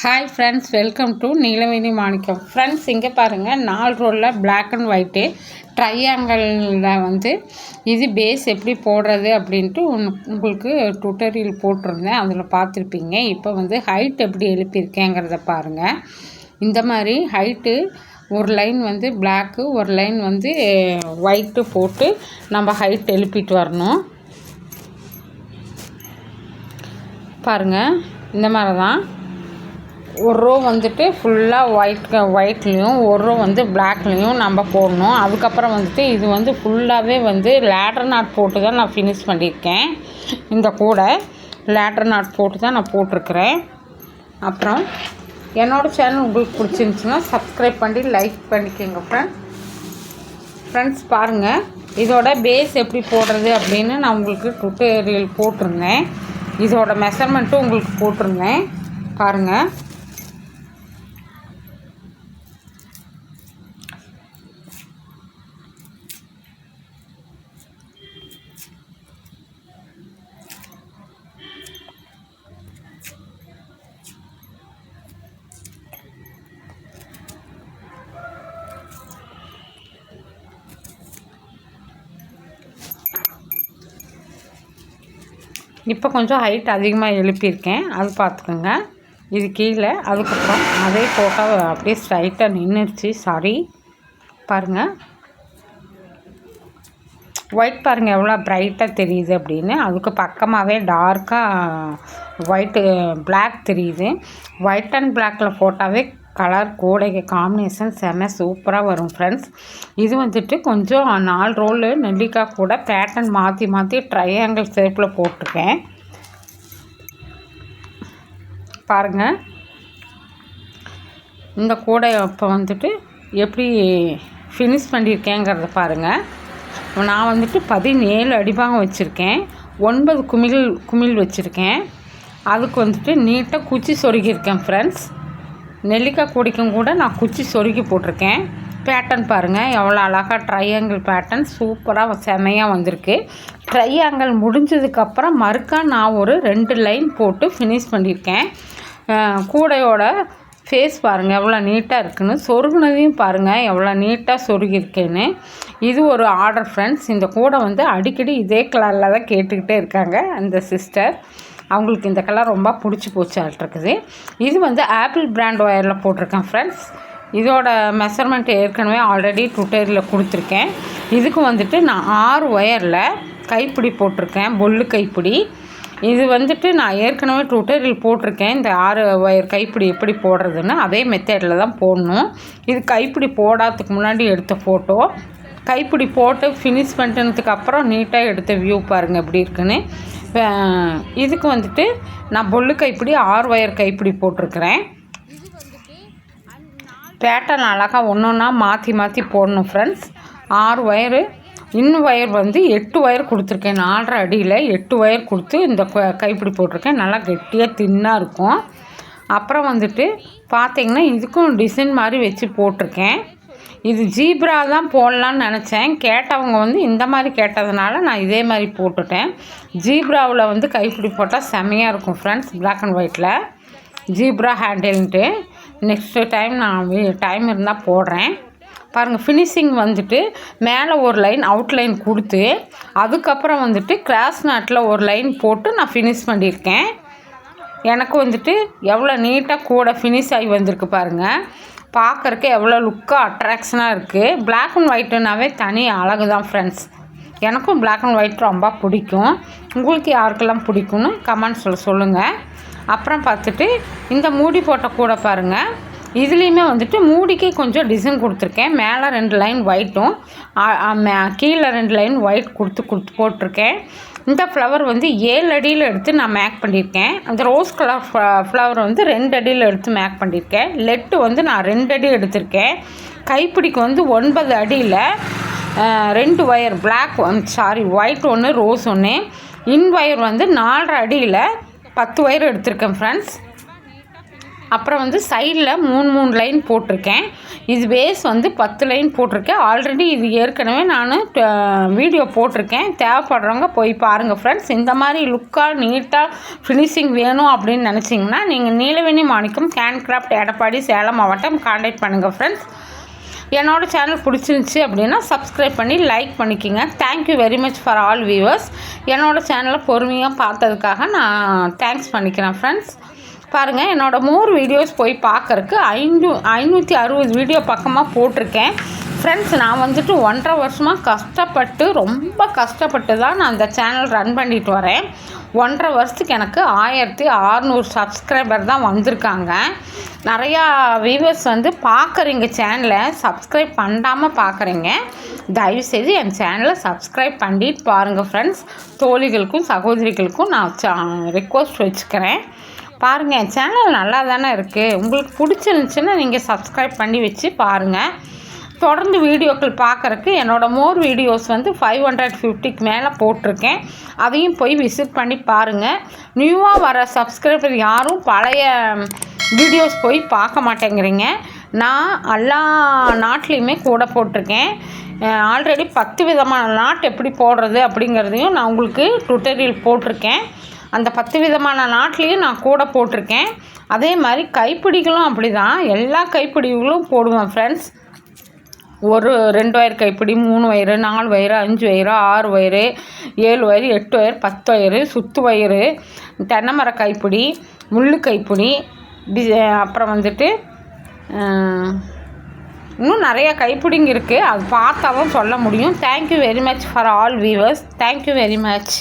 Hi friends, welcome to Neelaveni Manickam. Friends, இங்கே பாருங்கள், 4 ரோலில் பிளாக் அண்ட் ஒயிட்டு ட்ரையாங்கிளில் வந்து இது பேஸ் எப்படி போடுறது அப்படின்ட்டு உங்களுக்கு டுட்டோரியல் போட்டிருந்தேன். அதில் பார்த்துருப்பீங்க. இப்போ வந்து ஹைட் எப்படி எழுப்பியிருக்கேங்கிறத பாருங்கள். இந்த மாதிரி ஹைட்டு ஒரு லைன் வந்து பிளாக்கு, ஒரு லைன் வந்து ஒயிட்டு போட்டு நம்ம ஹைட் எழுப்பிட்டு வரணும். பாருங்கள், இந்த மாதிரி தான். ஒரு ரோ வந்துட்டு ஃபுல்லாக ஒயிட்லேயும் ஒரு ரோ வந்து பிளாக்லேயும் நம்ம போடணும். அதுக்கப்புறம் வந்துட்டு இது வந்து ஃபுல்லாகவே வந்து லேடர் நாட் போட்டு தான் நான் ஃபினிஷ் பண்ணியிருக்கேன். இந்த கூட லேடர் நாட் போட்டு தான் நான் போட்டிருக்கிறேன். அப்புறம் என்னோடய சேனல் உங்களுக்கு பிடிச்சிருந்துச்சுன்னா சப்ஸ்கிரைப் பண்ணி லைக் பண்ணிக்கோங்க ஃப்ரெண்ட்ஸ். பாருங்கள், இதோட பேஸ் எப்படி போடுறது அப்படின்னு நான் உங்களுக்கு டுட்டோரியல் போட்டிருந்தேன். இதோட மெஷர்மெண்ட்டும் உங்களுக்கு போட்டிருந்தேன். பாருங்கள், இப்போ கொஞ்சம் ஹைட் அதிகமாக எழுப்பியிருக்கேன், அது பார்த்துக்கோங்க. இது கீழே, அதுக்கப்புறம் அதே போட்டால் அப்படியே ஸ்ட்ரைட்டாக நின்றுடுச்சு. சாரி. பாருங்கள், ஒயிட் பாருங்கள் எவ்வளோ ப்ரைட்டாக தெரியுது அப்படின்னு. அதுக்கு பக்கமாகவே டார்க்காக ஒயிட்டு பிளாக் தெரியுது. ஒயிட் அண்ட் பிளாக்கில் போட்டாவே கலர் கோடைக்கு காம்பினேஷன் செம்ம சூப்பராக வரும் ஃப்ரெண்ட்ஸ். இது வந்துட்டு கொஞ்சம் 4 ரோலு நெல்லிக்காய் கூட பேட்டர்ன் மாற்றி மாற்றி ட்ரையாங்கிள் ஷேப்பில் போட்டிருக்கேன். பாருங்கள், இந்த கூடை இப்போ வந்துட்டு எப்படி ஃபினிஷ் பண்ணியிருக்கேங்கிறத பாருங்கள். நான் வந்துட்டு 17 அடிபாகம் வச்சுருக்கேன், 9 குமிழ் வச்சுருக்கேன். அதுக்கு வந்துட்டு நீட்டாக குச்சி சொருகியிருக்கேன் ஃப்ரெண்ட்ஸ். நெல்லிக்காய் கூடைக்கும் கூட நான் குச்சி சொருகி போட்டிருக்கேன். பேட்டர்ன் பாருங்கள் எவ்வளோ அழகாக ட்ரையாங்கிள் பேட்டர்ன் சூப்பராக செமையாக வந்திருக்கு. ட்ரையாங்கிள் முடிஞ்சதுக்கப்புறம் மறுக்கா நான் ஒரு 2 லைன் போட்டு ஃபினிஷ் பண்ணியிருக்கேன். கூடையோட ஃபேஸ் பாருங்கள் எவ்வளோ நீட்டாக இருக்குன்னு. சொருகுனதையும் பாருங்கள் எவ்வளோ நீட்டாக சொருகியிருக்கேன்னு. இது ஒரு ஆர்டர் ஃப்ரெண்ட்ஸ். இந்த கூடை வந்து அடிக்கடி இதே கலரில் தான் கேட்டுக்கிட்டே இருக்காங்க அந்த சிஸ்டர். அவங்களுக்கு இந்த கலர் ரொம்ப பிடிச்சி போச்சாட்டிருக்குது. இது வந்து ஆப்பிள் பிராண்ட் ஒயரில் போட்டிருக்கேன் ஃப்ரெண்ட்ஸ். இதோட மெஷர்மெண்ட் ஏற்கனவே ஆல்ரெடி டுட்டோரியலில் கொடுத்துருக்கேன். இதுக்கு வந்துட்டு நான் 6 ஒயரில் கைப்பிடி போட்டிருக்கேன், பொல்லு கைப்பிடி. இது வந்துட்டு நான் ஏற்கனவே டுட்டோரியல் போட்டிருக்கேன். இந்த 6 ஒயர் கைப்பிடி எப்படி போடுறதுன்னு அதே மெத்தடில் தான் போடணும். இது கைப்பிடி போடாததுக்கு முன்னாடி எடுத்த ஃபோட்டோ. கைப்பிடி போட்டு ஃபினிஷ் பண்ணிட்டதுக்கப்புறம் நீட்டாக எடுத்த வியூ பாருங்கள் எப்படி இருக்குன்னு. இதுக்கு வந்துட்டு நான் பொல்லு கைப்பிடி 6 ஒயர் கைப்பிடி போட்டிருக்கிறேன். பேட்டர்ன் அழகாக ஒன்று ஒன்றா மாற்றி மாற்றி போடணும் ஃப்ரெண்ட்ஸ். 6 ஒயரு, இன்னும் ஒயர் வந்து 8 ஒயர் கொடுத்துருக்கேன். 4.5 அடியில் 8 ஒயர் கொடுத்து இந்த கைப்பிடி போட்டிருக்கேன். நல்லா கெட்டியாக தின்னாக இருக்கும். அப்புறம் வந்துட்டு பார்த்திங்கன்னா இதுக்கும் டிசைன் மாதிரி வச்சு போட்டிருக்கேன். இது ஜீப்ரா தான் போடலான்னு நினச்சேன். கேட்டவங்க வந்து இந்த மாதிரி கேட்டதுனால நான் இதே மாதிரி போட்டுட்டேன். ஜீப்ராவில் வந்து கைப்பிடி போட்டால் செம்மையாக இருக்கும் ஃப்ரெண்ட்ஸ். பிளாக் அண்ட் ஒயிட்டில் ஜீப்ரா ஹேண்டில்ன்ட்டு நெக்ஸ்ட்டு டைம் நான் டைம் இருந்தால் போடுறேன். பாருங்கள், ஃபினிஷிங் வந்துட்டு மேலே ஒரு லைன் அவுட்லைன் கொடுத்து அதுக்கப்புறம் வந்துட்டு கிராஸ் நாட்டில் ஒரு லைன் போட்டு நான் ஃபினிஷ் பண்ணியிருக்கேன். எனக்கு வந்துட்டு எவ்வளோ நீட்டாக கூட ஃபினிஷ் ஆகி வந்திருக்கு பாருங்கள். பார்க்குறக்கு எவ்வளோ லுக்காக அட்ராக்ஷனாக இருக்குது. பிளாக் அண்ட் ஒயிட்டுனாவே தனி அழகு தான் ஃப்ரெண்ட்ஸ். எனக்கும் பிளாக் அண்ட் ஒயிட் ரொம்ப பிடிக்கும். உங்களுக்கு யாருக்கெல்லாம் பிடிக்கும்னு கமெண்ட்ஸில் சொல்லுங்கள். அப்புறம் பார்த்துட்டு இந்த மூடி போட்ட கூட பாருங்கள். இதுலேயுமே வந்துட்டு மூடிக்கு கொஞ்சம் டிசைன் கொடுத்துருக்கேன். மேலே 2 லைன் ஒயிட்டும் கீழே 2 லைன் ஒயிட் கொடுத்து போட்டிருக்கேன். இந்த ஃப்ளவர் வந்து 7 அடியில் எடுத்து நான் மேக் பண்ணியிருக்கேன். அந்த ரோஸ் கலர் ஃப்ளவர் வந்து 2 அடியில் எடுத்து மேக் பண்ணியிருக்கேன். லெட்டு வந்து நான் 2 அடி எடுத்திருக்கேன். கைப்பிடிக்கு வந்து 9 அடியில் 2 ஒயர் ஒயிட் ஒன்று, ரோஸ் ஒன்று. இன் ஒயர் வந்து 4.5 அடியில் 10 ஒயர் எடுத்திருக்கேன் ஃப்ரெண்ட்ஸ். அப்புறம் வந்து சைடில் 3 லைன் போட்டிருக்கேன். இது பேஸ் வந்து 10 லைன் போட்டிருக்கேன். ஆல்ரெடி இது ஏற்கனவே நான் வீடியோ போட்டிருக்கேன். தேவைப்படுறவங்க போய் பாருங்கள் ஃப்ரெண்ட்ஸ். இந்த மாதிரி லுக்காக நீட்டாக ஃபினிஷிங் வேணும் அப்படின்னு நினச்சிங்கன்னா நீங்கள் நீலவேணி மாணிக்கம் ஹேண்ட்கிராஃப்ட் எடப்பாடி சேலம் மாவட்டம் கான்டாக்ட் பண்ணுங்கள் ஃப்ரெண்ட்ஸ். என்னோடய சேனல் பிடிச்சிருந்துச்சி அப்படின்னா சப்ஸ்கிரைப் பண்ணி லைக் பண்ணிக்கோங்க. Thank you very much for all viewers. என்னோடய சேனலை பொறுமையாக பார்த்ததுக்காக நான் தேங்க்ஸ் பண்ணிக்கிறேன் ஃப்ரெண்ட்ஸ். பாருங்கள், என்னோடய மோர் வீடியோஸ் போய் பார்க்குறக்கு 560 வீடியோ பக்கமாக போட்டிருக்கேன் ஃப்ரெண்ட்ஸ். நான் வந்துட்டு 1.5 வருஷமாக ரொம்ப கஷ்டப்பட்டு தான் நான் அந்த சேனல் ரன் பண்ணிட்டு வரேன். 1.5 வருஷத்துக்கு எனக்கு 1600 சப்ஸ்கிரைபர் தான் வந்திருக்காங்க. நிறையா வியூவர்ஸ் வந்து பார்க்குறீங்க சேனலை, சப்ஸ்கிரைப் பண்ணாமல் பார்க்குறீங்க. தயவுசெய்து என் சேனலை சப்ஸ்கிரைப் பண்ணிட்டு பாருங்கள் ஃப்ரெண்ட்ஸ். தோழிகளுக்கும் சகோதரிகளுக்கும் நான் ரிக்வெஸ்ட் வச்சுக்கிறேன். பாருங்கள், என் சேனல் நல்லா தானே இருக்குது. உங்களுக்கு பிடிச்சிருந்துச்சின்னா நீங்கள் சப்ஸ்கிரைப் பண்ணி வச்சு பாருங்கள். தொடர்ந்து வீடியோக்கள் பார்க்குறக்கு என்னோடய மோர் வீடியோஸ் வந்து 550க்கு மேலே போட்டிருக்கேன். அதையும் போய் விசிட் பண்ணி பாருங்கள். நியூவாக வர சப்ஸ்கிரைபர் யாரும் பழைய வீடியோஸ் போய் பார்க்க மாட்டேங்கிறீங்க. நான் எல்லா நாட்லேயுமே கூட போட்டிருக்கேன். ஆல்ரெடி 10 விதமான நாட் எப்படி போடுறது அப்படிங்கிறதையும் நான் உங்களுக்கு டுட்டோரியல் போட்டிருக்கேன். அந்த 10 விதமான நாட்லேயும் நான் கூட போட்டிருக்கேன். அதே மாதிரி கைப்பிடிகளும் அப்படி தான், எல்லா கைப்பிடிகளும் போடுவேன் ஃப்ரெண்ட்ஸ். ஒரு 2 வயர் கைப்பிடி, 3 wire, 4 wire, 5 wire, 6 wire, 7 wire, 8 wire, 10 wire, சுத்து வயர், தென்னைமர கைப்பிடி, முள்ளு கைப்பிடி, அப்புறம் வந்துட்டு இன்னும் நிறைய கைப்பிடிங்க இருக்குது. அது பார்த்தா தான் சொல்ல முடியும். Thank you very much for all viewers. Thank you very much.